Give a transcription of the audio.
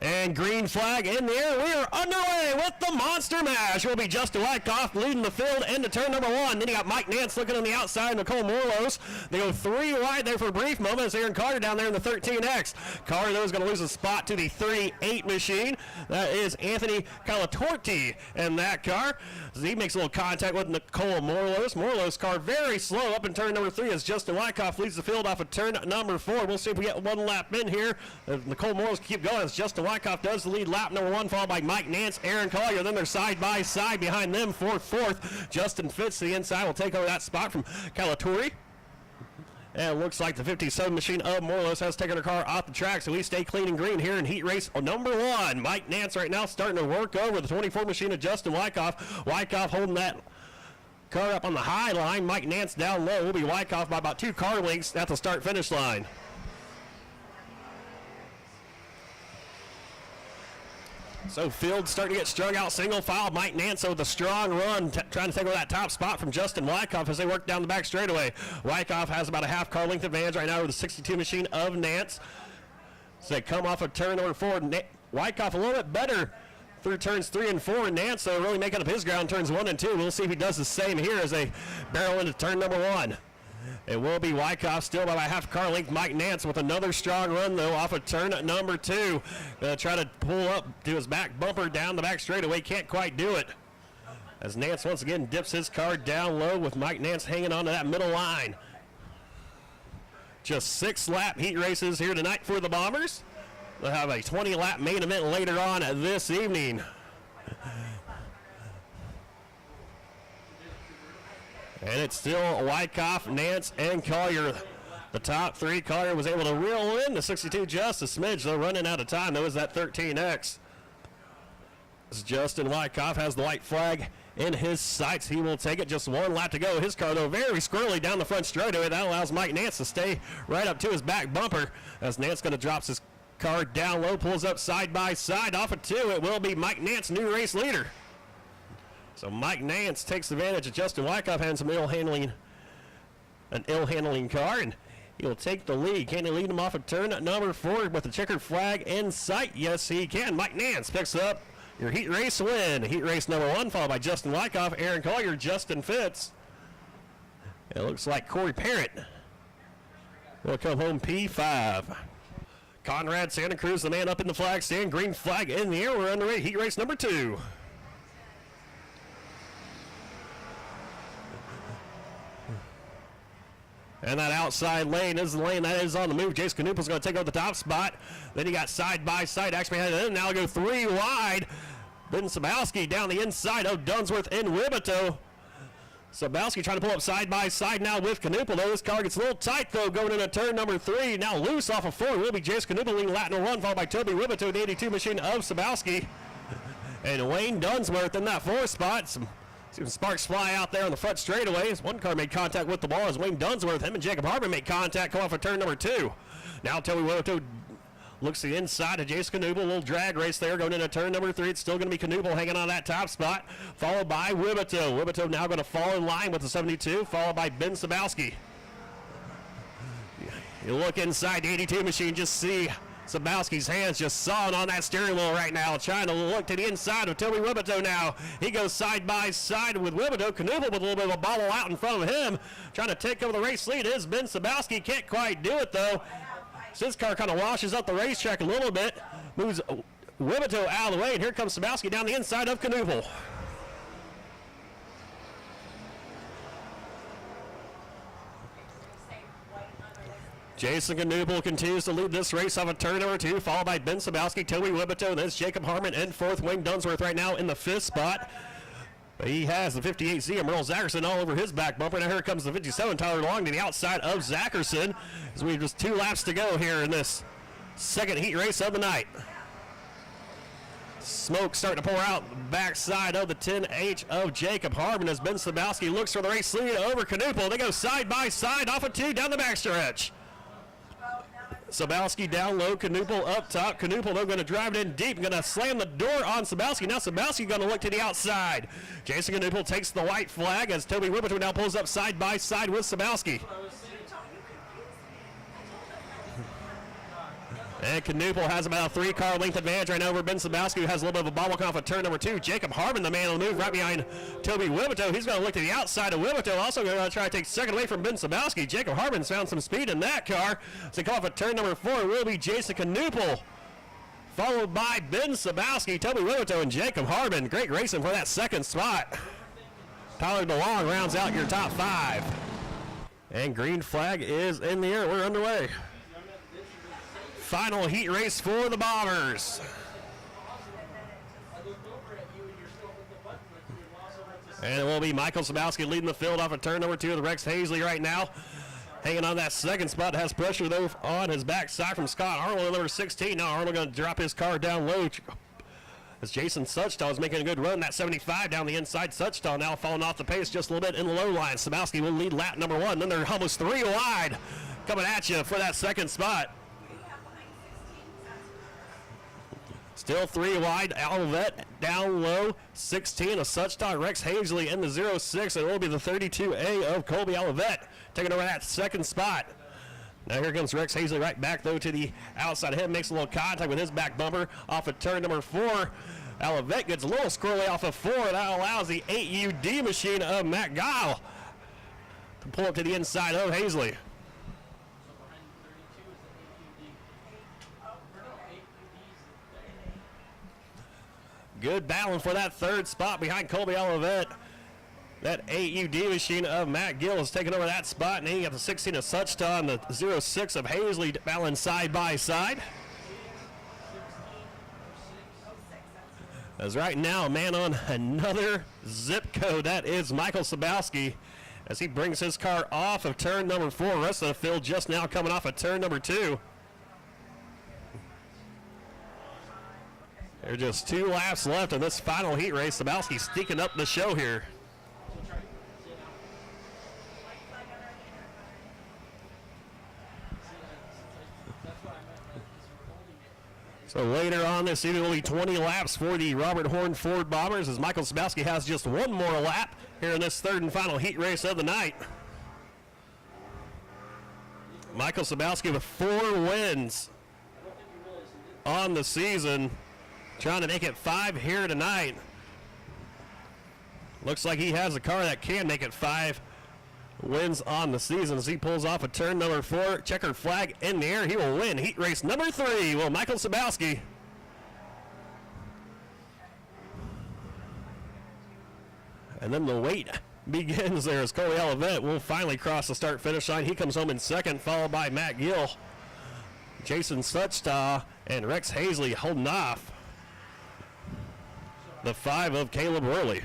And green flag in the air. We are underway with the Monster Mash. It will be Justin Wyckoff leading the field into turn number one. Then you got Mike Nance looking on the outside, Nicole Morlos. They go three wide there for a brief moment as Aaron Carter down there in the 13X. Carter, though, is going to lose a spot to the 38 machine. That is Anthony Calatorti in that car. As he makes a little contact with Nicole Morlos. Morlos' car very slow up in turn number three as Justin Wyckoff leads the field off of turn number four. We'll see if we get one lap in here. Nicole Morlos can keep going as Justin Wyckoff does the lead lap number one, followed by Mike Nance, Aaron Collier. Then they're side by side behind them for fourth. Justin Fitz to the inside will take over that spot from Calatori. And it looks like the 57 machine of Morlos has taken her car off the track, so we stay clean and green here in heat race number one. Mike Nance right now starting to work over the 24 machine of Justin Wyckoff. Wyckoff holding that car up on the high line. Mike Nance down low. Will be Wyckoff by about 2 car lengths at the start-finish line. So Fields starting to get strung out single file. Mike Nance with a strong run trying to take over that top spot from Justin Wyckoff as they work down the back straightaway. Wyckoff has about a half car length advantage right now over the 62 machine of Nance. So they come off of turn number four. Wyckoff a little bit better through turns 3 and 4. Nance really making up his ground turns 1 and 2. We'll see if he does the same here as they barrel into turn number 1. It will be Wyckoff still by about half car length. Mike Nance with another strong run, though, off of turn number 2. Going to try to pull up to his back bumper down the back straightaway. Can't quite do it. As Nance once again dips his car down low with Mike Nance hanging on to that middle line. Just 6-lap heat races here tonight for the Bombers. They'll have a 20-lap main event later on this evening. And it's still Wyckoff, Nance, and Collier. The top three. Collier was able to reel in the 62 just a smidge. They're running out of time. That was that 13X. As Justin Wyckoff has the white flag in his sights. He will take it. Just 1 lap to go. His car, though, very squirrely down the front straightaway. That allows Mike Nance to stay right up to his back bumper. As Nance going to drop his car down low, pulls up side by side. Off of 2, it will be Mike Nance, new race leader. So Mike Nance takes advantage of Justin Wyckoff having some ill-handling car, and he'll take the lead. Can he lead him off of turn number 4 with the checkered flag in sight? Yes, he can. Mike Nance picks up your heat race win. Heat race number 1, followed by Justin Wyckoff, Aaron Collier, Justin Fitz. It looks like Corey Parrott will come home P5. Conrad Santa Cruz, the man up in the flag stand. Green flag in the air. We're underway. Heat race number 2. And that outside lane is the lane that is on the move. Jace Knupel's going to take over the top spot. Then he got side-by-side action behind it. Now go 3 wide. Ben Sabowski down the inside of Dunsworth and Wibito. Sabowski trying to pull up side-by-side now with Knupel. Though this car gets a little tight, though, going into turn number 3. Now loose off of 4 will be Jace Knupel leading lap number 1, followed by Toby Wibito, the 82 machine of Sabowski. And Wayne Dunsworth in that 4th spot. See some sparks fly out there on the front straightaway. One car made contact with the ball as Wayne Dunsworth. Him and Jacob Hartman make contact, come off of turn number 2. Now Toby Wibito looks to the inside of Jason Knupel. A little drag race there going into turn number 3. It's still going to be Knupel hanging on that top spot, followed by Wibito. Wibito now going to fall in line with the 72, followed by Ben Sabowski. You look inside the 82 machine, just see Sabowski's hands just sawing on that steering wheel right now, trying to look to the inside of Toby Wibito now. He goes side by side with Wibito. Knupel with a little bit of a bobble out in front of him, trying to take over the race lead is Ben Sabowski. Can't quite do it, though. So this car kind of washes up the racetrack a little bit, moves Wibito out of the way, and here comes Sabowski down the inside of Knupel. Jason Knupel continues to lead this race off of turn number 2, followed by Ben Sabowski, Toby Wibito, then it's Jacob Harmon in 4th. Wayne Dunsworth right now in the 5th spot. But he has the 58Z of Merle Zackerson all over his back bumper. Now here comes the 57 Tyler Long to the outside of Zackerson as we have just 2 laps to go here in this second heat race of the night. Smoke starting to pour out the backside of the 10H of Jacob Harmon as Ben Sabowski looks for the race lead over Knupel. They go side by side off of 2 down the backstretch. Sabowski down low, Knupel up top. Knupel, though, going to drive it in deep, going to slam the door on Sabowski. Now Sabowski going to look to the outside. Jason Knupel takes the white flag as Toby Wibito now pulls up side by side with Sabowski. And Knuppel has about a 3-car length advantage right now over Ben Sabowski, who has a little bit of a bobble off at turn number 2. Jacob Harmon, the man on the move right behind Toby Wiboto. He's going to look to the outside of Wiboto, also going to try to take second away from Ben Sabowski. Jacob Harmon's found some speed in that car. So come off at turn number 4 will be Jason Knuppel, followed by Ben Sabowski, Toby Wiboto, and Jacob Harmon. Great racing for that second spot. Tyler DeLong rounds out your top 5. And green flag is in the air. We're underway. Final heat race for the Bombers. And it will be Michael Sabowski leading the field off of turn number 2 with Rex Hazley right now. Hanging on that second spot, has pressure though on his backside from Scott Arnold, number 16. Now Arnold going to drop his car down low as Jason Suchtal is making a good run. That 75 down the inside. Suchtal now falling off the pace just a little bit in the low line. Sabowski will lead lap number 1. Then they're almost 3 wide coming at you for that second spot. Still 3 wide. Olivet down low. 16 of Suchtal. Rex Hazley in the 06. It will be the 32A of Colby Olivet taking over that second spot. Now here comes Rex Hazley right back though to the outside of him. Makes a little contact with his back bumper off of turn number 4. Olivet gets a little squirrely off of 4. That allows the 8UD machine of Matt Guile to pull up to the inside of Hazley. Good battling for that third spot behind Colby Olivet. That 8UD machine of Matt Gill is taking over that spot, and then you got the 16 of Suchtal and the 06 of Hazley battling side by side. As right now, a man on another zip code, that is Michael Sabowski, as he brings his car off of turn number 4. The rest of the field just now coming off of turn number 2. There are just 2 laps left in this final heat race. Sabowski sneaking up the show here. So later on this evening will be 20 laps for the Robert Horne Ford Bombers, as Michael Sabowski has just 1 more lap here in this third and final heat race of the night. Michael Sabowski with 4 wins on the season, trying to make it 5 here tonight. Looks like he has a car that can make it 5 wins on the season as he pulls off a turn number 4. Checkered flag in the air. He will win heat race number 3. Well, Michael Sabowski. And then the wait begins there as Colby Olivet will finally cross the start-finish line. He comes home in second, followed by Matt Gill. Jason Suchtal and Rex Hazley holding off the 5 of Caleb Worley.